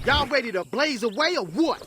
Y'all ready to blaze away or what?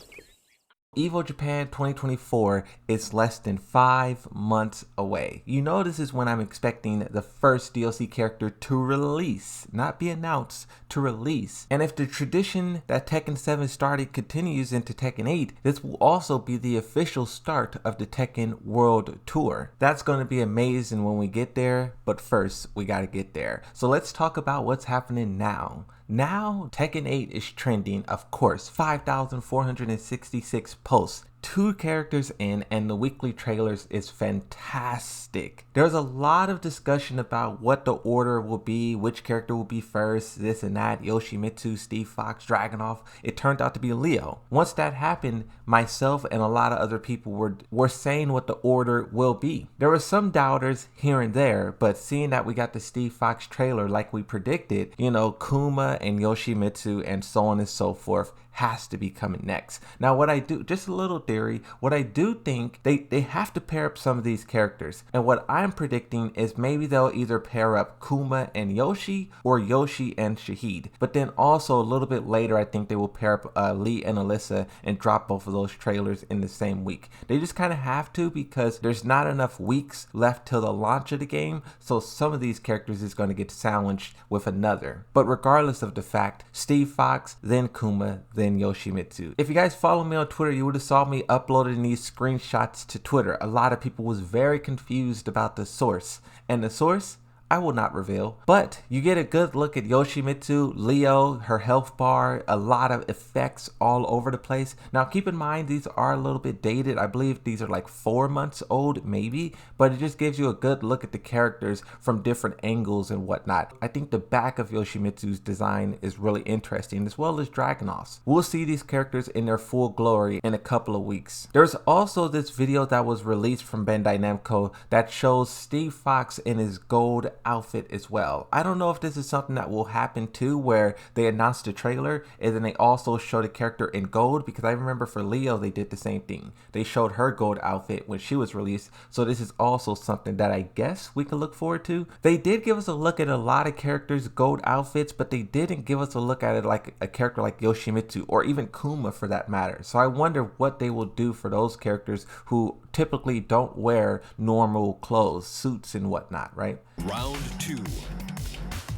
Evo Japan 2024 is less than 5 months away. You know, this is when I'm expecting the first DLC character to release, not be announced, to release. And if the tradition that Tekken 7 started continues into Tekken 8, this will also be the official start of the Tekken World Tour. That's going to be amazing when we get there, but first we got to get there. So let's talk about what's happening now. Now, Tekken 8 is trending, of course, 5,466 posts. 2 characters in, and the weekly trailers is fantastic. There's a lot of discussion about what the order will be, which character will be first, this and that, Yoshimitsu, Steve Fox, Dragunov. It turned out to be Leo. Once that happened, myself and a lot of other people were saying what the order will be. There were some doubters here and there, but seeing that we got the Steve Fox trailer like we predicted, you know, Kuma and Yoshimitsu and so on and so forth has to be coming next. Now what I do, just a little theory, what I do think they have to pair up some of these characters, and what I'm predicting is maybe they'll either pair up Kuma and Yoshi or Yoshi and Shahid, but then also a little bit later I think they will pair up Lee and Alyssa and drop both of those trailers in the same week. They just kind of have to, because there's not enough weeks left till the launch of the game, so some of these characters is going to get sandwiched with another. But regardless of the fact, Steve Fox, then Kuma, then Yoshimitsu. If you guys follow me on Twitter, you would have saw me uploading these screenshots to Twitter. A lot of people was very confused about the source, and the source I will not reveal, but you get a good look at Yoshimitsu, Leo, her health bar, a lot of effects all over the place. Now keep in mind, these are a little bit dated. I believe these are like 4 months old maybe, but it just gives you a good look at the characters from different angles and whatnot. I think the back of Yoshimitsu's design is really interesting, as well as Dragunov's. We'll see these characters in their full glory in a couple of weeks. There's also this video that was released from Bandai Namco that shows Steve Fox in his gold outfit as well. I don't know if this is something that will happen too, where they announced the trailer and then they also showed a character in gold, because I remember for Leo they did the same thing. They showed her gold outfit when she was released, so this is also something that I guess we can look forward to. They did give us a look at a lot of characters' gold outfits, but they didn't give us a look at it like a character like Yoshimitsu or even Kuma for that matter. So I wonder what they will do for those characters who typically don't wear normal clothes, suits and whatnot, right? Round 2.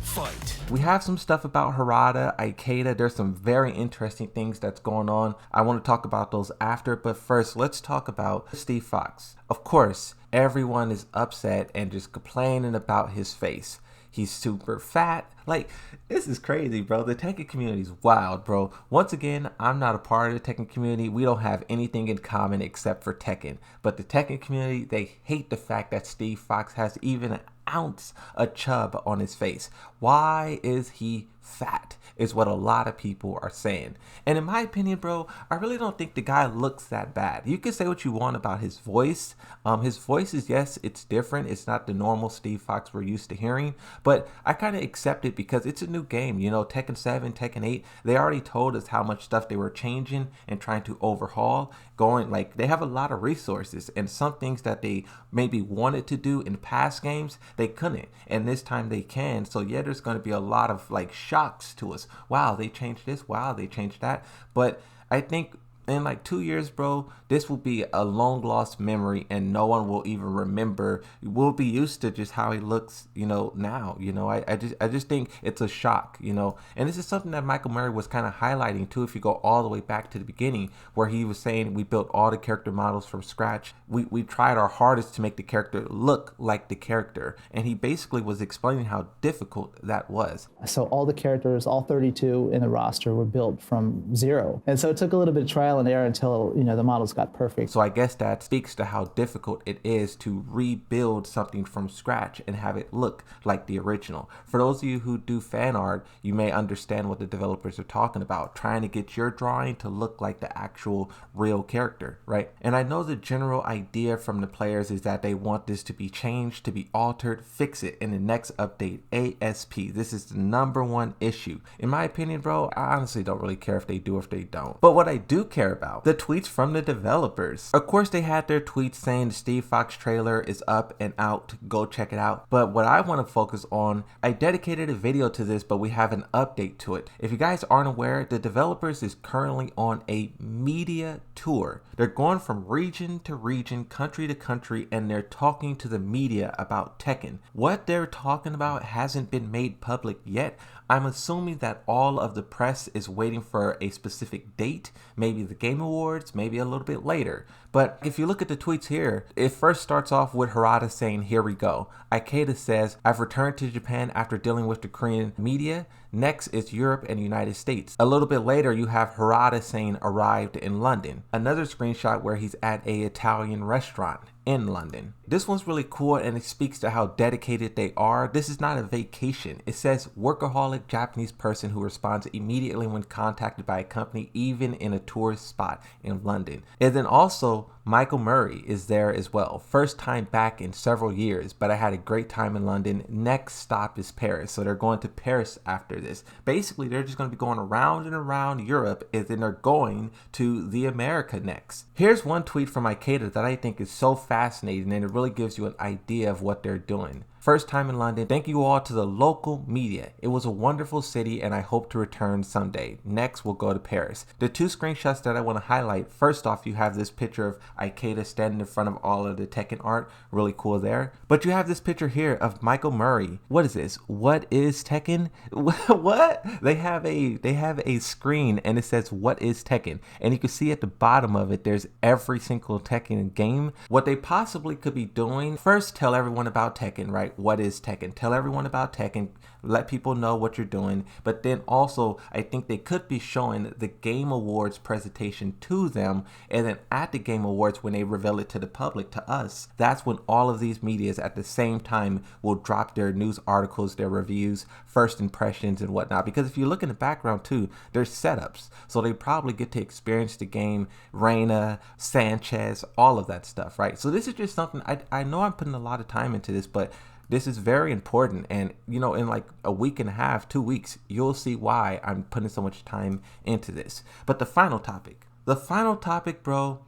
Fight. We have some stuff about Harada, Ikeda. There's some very interesting things that's going on. I want to talk about those after, but first let's talk about Steve Fox. Of course, everyone is upset and just complaining about his face. He's super fat. Like, this is crazy, bro. The Tekken community is wild, bro. Once again, I'm not a part of the Tekken community. We don't have anything in common except for Tekken. But the Tekken community, they hate the fact that Steve Fox has even an ounce of chub on his face. Why is he fat? Is what a lot of people are saying. And in my opinion, bro, I really don't think the guy looks that bad. You can say what you want about his voice. His voice is, yes, it's different. It's not the normal Steve Fox we're used to hearing, but I kind of accept it because it's a new game. You know, Tekken 7, Tekken 8, they already told us how much stuff they were changing and trying to overhaul. Like, they have a lot of resources, and some things that they maybe wanted to do in past games, they couldn't, and this time they can. So yeah, there's going to be a lot of like shocks to us. Wow, they changed this. Wow, they changed that. But I think in like 2 years, bro, this will be a long lost memory, and no one will even remember. We'll be used to just how he looks, you know, now. You know, I just think it's a shock, you know. And this is something that Michael Murray was kind of highlighting too, if you go all the way back to the beginning, where he was saying we built all the character models from scratch. We tried our hardest to make the character look like the character, and he basically was explaining how difficult that was. So all the characters, all 32 in the roster, were built from zero, and so it took a little bit of trial and error until, you know, the models got perfect. So I guess that speaks to how difficult it is to rebuild something from scratch and have it look like the original. For those of you who do fan art, you may understand what the developers are talking about, trying to get your drawing to look like the actual real character, right? And I know the general idea from the players is that they want this to be changed, to be altered, fix it in the next update ASP. This is the #1 issue. In my opinion, bro, I honestly don't really care if they do or if they don't. But what I do care care about? The tweets from the developers. Of course, they had their tweets saying the Steve Fox trailer is up and out. Go check it out. But what I want to focus on, I dedicated a video to this, but we have an update to it. If you guys aren't aware, the developers is currently on a media tour. They're going from region to region, country to country, and they're talking to the media about Tekken. What they're talking about hasn't been made public yet. I'm assuming that all of the press is waiting for a specific date, maybe the Game Awards, maybe a little bit later. But if you look at the tweets here, it first starts off with Harada saying, "Here we go." Ikeda says, "I've returned to Japan after dealing with the Korean media. Next is Europe and United States." A little bit later, you have Harada saying, "Arrived in London." Another screenshot where he's at a Italian restaurant in London. This one's really cool and it speaks to how dedicated they are. This is not a vacation. It says workaholic Japanese person who responds immediately when contacted by a company, even in a tourist spot in London. And then also Michael Murray is there as well. First time back in several years, but I had a great time in London. Next stop is Paris. So they're going to Paris after this. Basically, they're just going to be going around and around Europe, and then they're going to the America next. Here's one tweet from Ikeda that I think is so fascinating, and it really gives you an idea of what they're doing. First time in London. Thank you all to the local media. It was a wonderful city and I hope to return someday. Next, we'll go to Paris. The two screenshots that I want to highlight. First off, you have this picture of Ikeda standing in front of all of the Tekken art. Really cool there. But you have this picture here of Michael Murray. What is this? What is Tekken? What? They have a screen and it says, "What is Tekken?" And you can see at the bottom of it, there's every single Tekken game. What they possibly could be doing, first tell everyone about Tekken, right? What is Tekken? Tell everyone about Tekken. Let people know what you're doing. But then also, I think they could be showing the Game Awards presentation to them. And then at the Game Awards, when they reveal it to the public, to us, that's when all of these medias at the same time will drop their news articles, their reviews, first impressions and whatnot. Because if you look in the background too, there's setups. So they probably get to experience the game, Reina, Sanchez, all of that stuff, right? So this is just something, I know I'm putting a lot of time into this, but this is very important, and you know, in like a week and a half, 2 weeks, you'll see why I'm putting so much time into this. But the final topic, bro,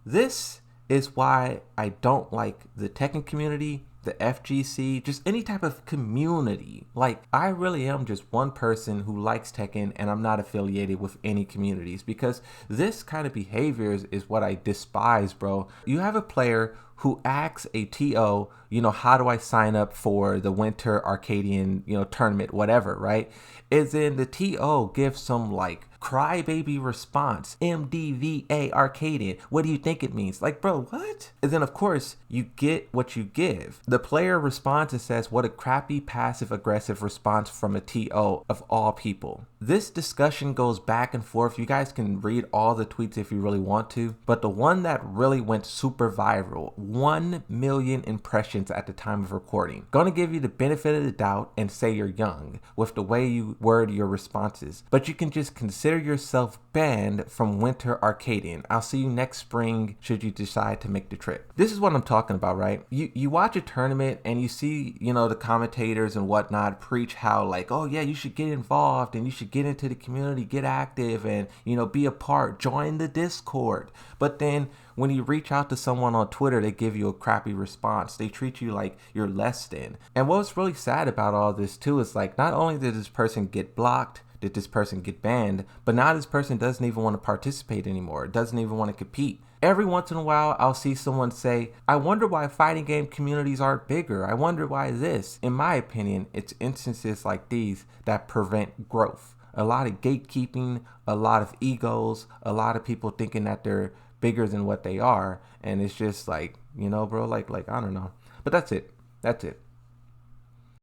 this is why I don't like the Tekken community, the FGC, just any type of community. Like, I really am just one person who likes Tekken and I'm not affiliated with any communities, because this kind of behavior is what I despise, bro. You have a player who asks a TO, you know, how do I sign up for the Winter Arcadian, you know, tournament, whatever, right? And then the TO gives some like crybaby response, MDVA Arcadian. What do you think it means? Like, bro, what? And then of course you get what you give. The player responds and says, what a crappy passive aggressive response from a TO of all people. This discussion goes back and forth. You guys can read all the tweets if you really want to, but the one that really went super viral, 1 million impressions at the time of recording. Gonna give you the benefit of the doubt and say you're young with the way you word your responses, but you can just consider yourself banned from Winter Arcadian. I'll see you next spring should you decide to make the trip. This is what I'm talking about, right? You watch a tournament and you see, you know, the commentators and whatnot preach how like, oh yeah, you should get involved and you should get into the community, get active and, you know, be a part, join the Discord. But then when you reach out to someone on Twitter, they give you a crappy response. They treat you like you're less than. And what's really sad about all this too is like, not only did this person get blocked, did this person get banned, but now this person doesn't even want to participate anymore, doesn't even want to compete. Every once in a while, I'll see someone say, I wonder why fighting game communities aren't bigger. I wonder why this. In my opinion, it's instances like these that prevent growth. A lot of gatekeeping, a lot of egos, a lot of people thinking that they're bigger than what they are. And it's just like, you know, bro, like, I don't know. But that's it.